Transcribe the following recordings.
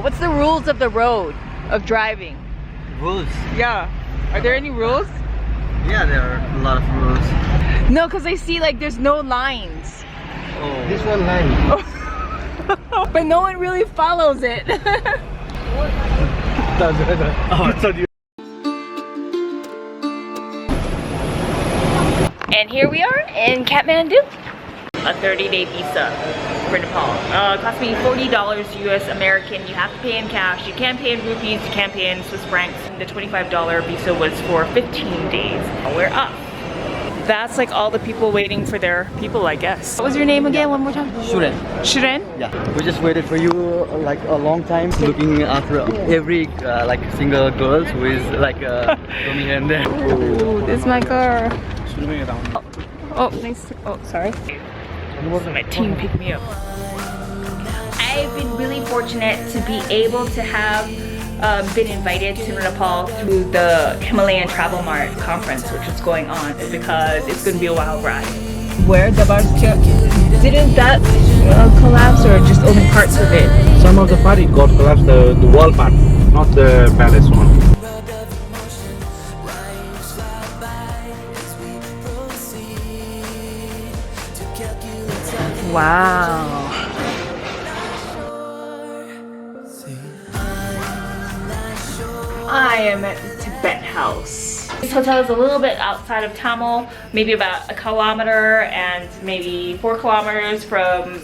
What's the rules of the road of driving? Rules? Yeah. Are there any rules? Yeah, there are a lot of rules. No, because I see like there's no lines. Oh. This one line. But no one really follows it. And here we are in Kathmandu. A 30-day visa for Nepal. It cost me $40 US American. You have to pay in cash. You can't pay in rupees, you can't pay in Swiss francs. The $25 visa was for 15 days. We're up. That's like all the people waiting for their people, I guess. What was your name again? One more time? Shuren. Shuren? Yeah. We just waited for you like a long time, looking after every like single girl who is like coming in there. Ooh, this is my car. Oh, nice. Oh, sorry. My team picked me up. I've been really fortunate to be able to have been invited to Nepal through the Himalayan Travel Mart conference, which is going on, because it's going to be a wild ride. Where the bars didn't that collapse, or just only parts of it? Some of the part it got collapsed, the wall part, not the palace one. Wow. I am at the Tibet house. This hotel is a little bit outside of Thamel, maybe about 1 kilometer and maybe 4 kilometers from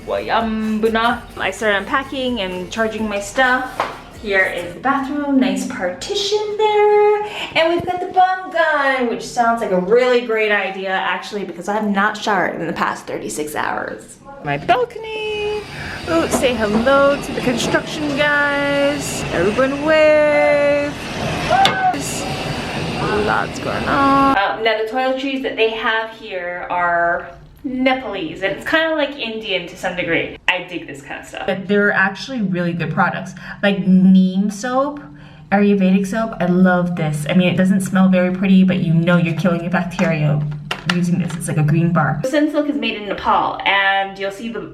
Swayambuna. I started unpacking and charging my stuff. Here is the bathroom, nice partition there. And we've got the bum gun, which sounds like a really great idea actually, because I have not showered in the past 36 hours. My balcony. Oh, say hello to the construction guys. Everyone wave. Lots going on. Now the toiletries that they have here are Nepalese, and it's kind of like Indian to some degree. I dig this kind of stuff. But they're actually really good products. Like neem soap, Ayurvedic soap. I love this. I mean, it doesn't smell very pretty, but you know you're killing your bacteria using this. It's like a green bar. Sunsilk is made in Nepal, and you'll see the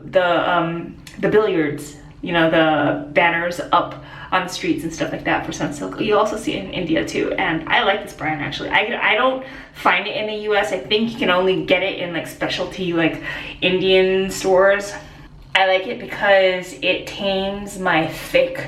billiards, you know, the banners up on the streets and stuff like that for Sunsilk. You also see it in India too, and I like this brand actually. I don't find it in the US. I think you can only get it in like specialty like Indian stores. I like it because it tames my thick,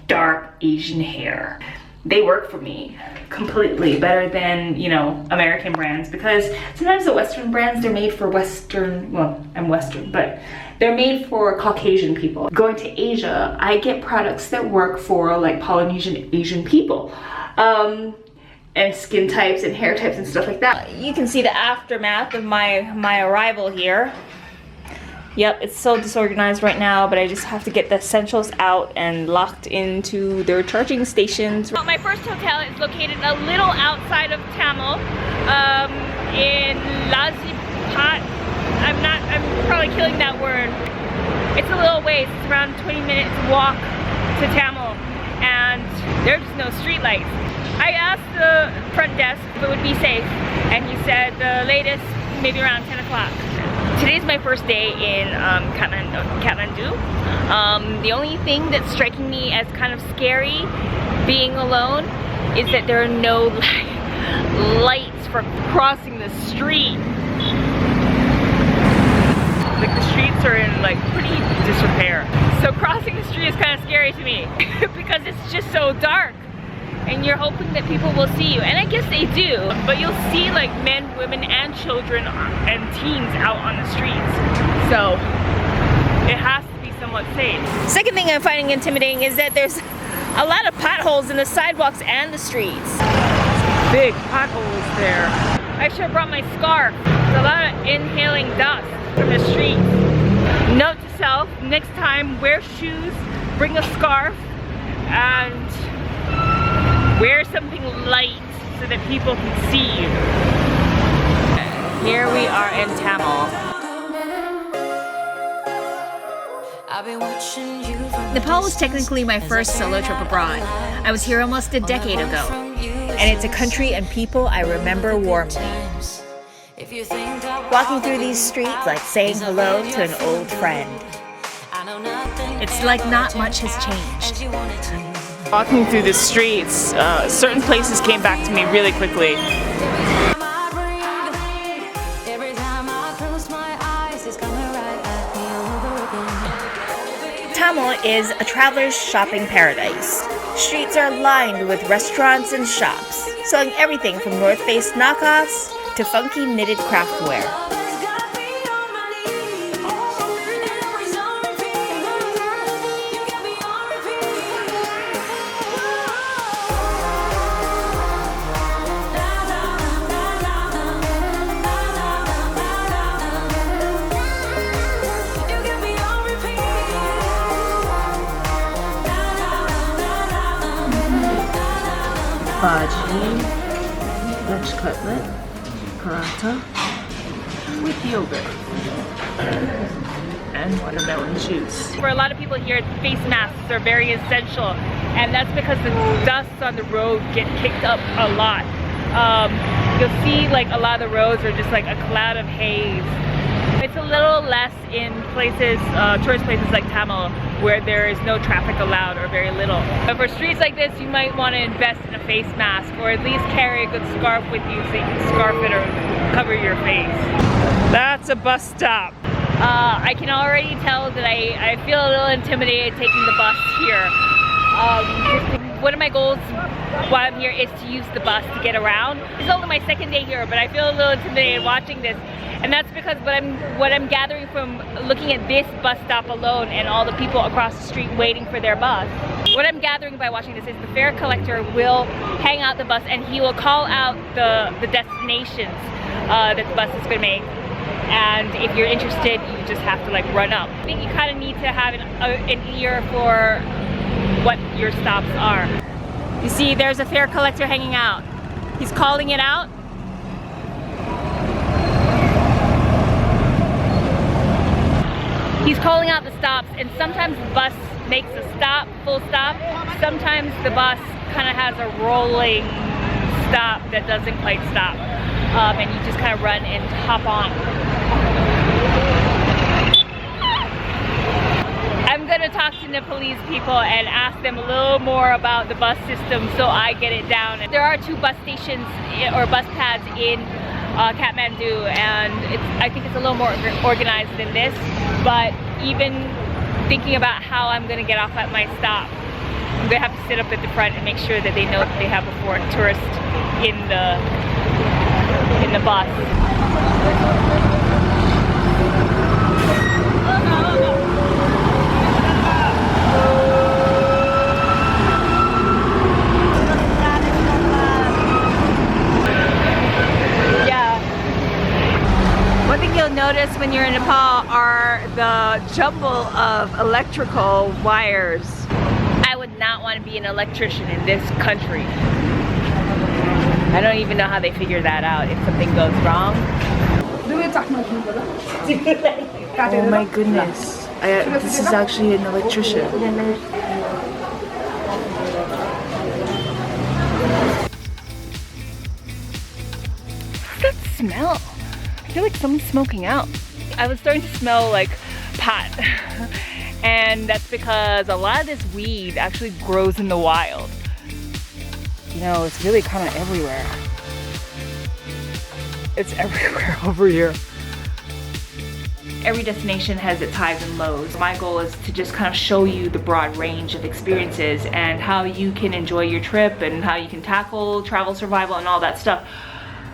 dark Asian hair. They work for me completely better than, you know, American brands, because sometimes the Western brands, they're made for Western, well, I'm Western, but they're made for Caucasian people. Going to Asia, I get products that work for like Polynesian Asian people. And skin types and hair types and stuff like that. You can see the aftermath of my arrival here. Yep, it's so disorganized right now, but I just have to get the essentials out and locked into their charging stations. Well, my first hotel is located a little outside of Thamel, in Lazipat. I'm probably killing that word. It's a little ways, it's around 20 minutes walk to Thamel, and there's no street lights. I asked the front desk if it would be safe, and he said the latest maybe around 10 o'clock. Today's my first day in Kathmandu. The only thing that's striking me as kind of scary being alone is that there are no lights for crossing the street. Like the streets are in like pretty disrepair. So crossing the street is kind of scary to me because it's just so dark. And you're hoping that people will see you, and I guess they do, but you'll see like men, women, and children and teens out on the streets, so it has to be somewhat safe. Second thing I'm finding intimidating is that there's a lot of potholes in the sidewalks and the streets. Big potholes there. I should have brought my scarf. There's a lot of inhaling dust from the streets. Note to self, next time wear shoes, bring a scarf, and wear something light so that people can see you. Here we are in Thamel. Nepal was technically my first solo trip abroad. I was here almost a decade ago, and it's a country and people I remember warmly. Walking through these streets like saying hello to an old friend. It's like not much has changed. Walking through the streets, certain places came back to me really quickly. Thamel is a traveler's shopping paradise. Streets are lined with restaurants and shops, selling everything from North Face knockoffs to funky knitted craftware. Bhaji, veg cutlet, paratha with yogurt, and watermelon juice. For a lot of people here, face masks are very essential, and that's because the dust on the road get kicked up a lot. You'll see like a lot of the roads are just like a cloud of haze. It's a little less in places, tourist places like Thamel, where there is no traffic allowed or very little. But for streets like this, you might want to invest in a face mask, or at least carry a good scarf with you so you can scarf it or cover your face. That's a bus stop. I can already tell that I feel a little intimidated taking the bus here. One of my goals while I'm here is to use the bus to get around. It's only my second day here, but I feel a little intimidated watching this. And that's because what I'm gathering from looking at this bus stop alone and all the people across the street waiting for their bus. What I'm gathering by watching this is the fare collector will hang out the bus and he will call out the destinations that the bus is going to make. And if you're interested, you just have to like run up. I think you kind of need to have an ear for what your stops are. You see, there's a fare collector hanging out. He's calling it out. He's calling out the stops, and sometimes the bus makes a stop, full stop. Sometimes the bus kind of has a rolling stop that doesn't quite stop. And you just kind of run and hop on. I'm gonna talk to Nepalese people and ask them a little more about the bus system so I get it down. There are 2 bus stations or bus pads in Kathmandu, and I think it's a little more organized than this, but even thinking about how I'm gonna get off at my stop, I'm gonna have to sit up at the front and make sure that they know that they have a foreign tourist in the bus. One thing you'll notice when you're in Nepal are the jumble of electrical wires. I would not want to be an electrician in this country. I don't even know how they figure that out if something goes wrong. Oh my goodness. This is actually an electrician. What's that smell? I feel like someone's smoking out. I was starting to smell like pot. And that's because a lot of this weed actually grows in the wild. You know, it's really kind of everywhere. It's everywhere over here. Every destination has its highs and lows. My goal is to just kind of show you the broad range of experiences and how you can enjoy your trip and how you can tackle travel survival and all that stuff.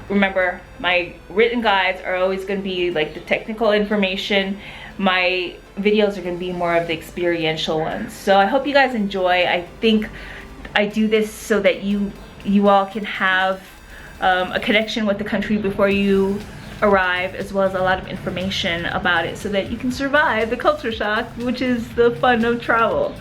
Remember, my written guides are always going to be like the technical information. My videos are going to be more of the experiential ones. So I hope you guys enjoy. I think I do this so that you all can have a connection with the country before you arrive, as well as a lot of information about it so that you can survive the culture shock, which is the fun of travel.